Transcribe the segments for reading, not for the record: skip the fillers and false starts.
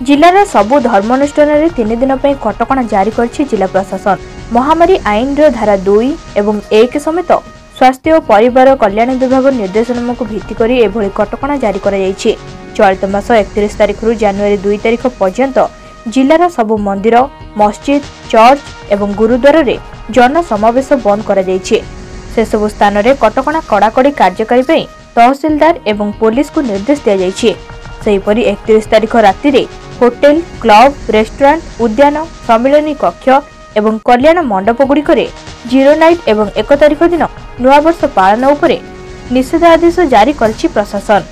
जिलार सबु धर्मानुष्ठान 3 दिन कटकणा जारी करछि जिला प्रशासन। महामारी आईन धारा 2 एवं 1 समेत स्वास्थ्य और परिवार कल्याण विभाग निर्देशनामा को भित्ति करी एभली कटकणा जारी करा जायछि। चलित मास 31 तारिख रु जनवरी 2 तारिख पर्यंत जिलार सबु मंदिर, मस्जिद, चर्च एवं गुरुद्वार रे जन समावेश बंद करा जायछि। से सबु स्थान रे कटकणा कड़ाकड़ी कार्यकारी पई तहसीलदार एवं पुलिस को निर्देश दिया जायछि। सेहीपरि 31 तारिख राति रे होटेल, क्लब, रेस्टोरेंट, उद्यान, सम्मिलनी कक्ष एवं कल्याण मंडप गुड़िक जीरो नाइट एवं 1 तारिख दिन नुआवर्ष पालन उपरे निषेधादेश जारी करछि प्रशासन।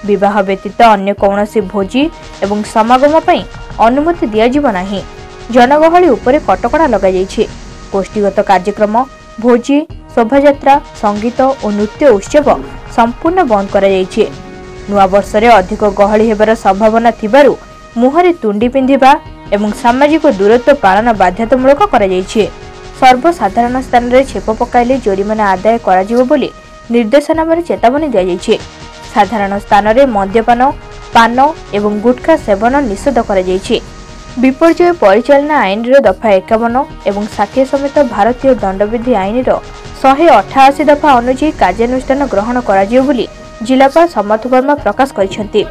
विवाह व्यतीत अन्य कौनसी भोजी एवं समागम पई अनुमति दियाजिब नाही। जनगहली उपरे कटकणा लगा जायछि। गोष्ठीगत कार्यक्रम, भोजी, शोभायात्रा, संगीत और नृत्य उत्सव संपूर्ण बंद करा जायछि। नुआ वर्ष रे अधिक गहली हेबार संभावना थिबारु मुहरे तुंडी पिंधिबा एवं सामाजिक दूरत्व पालन बाध्यतामूलक करा जायछि। सर्वसाधारण स्थान रे छेप पकाइले जोरिमाना आदाय करा जिवो बोली निर्देशनामा रे चेतावनी दिया जायछि। साधारण स्थान रे मद्यपान, पान एवं गुटखा सेवन निषेध करा जायछि। विपर्यय परिचालना आईन रो दफा 51 एवं 60 समेत भारतीय दंडविधि आईन रो 188 दफा अनुଯାयी कार्यानुष्ठान ग्रहण करा जिवो बोली जिलापाल समर्थ वर्मा प्रकाश करिसेंति।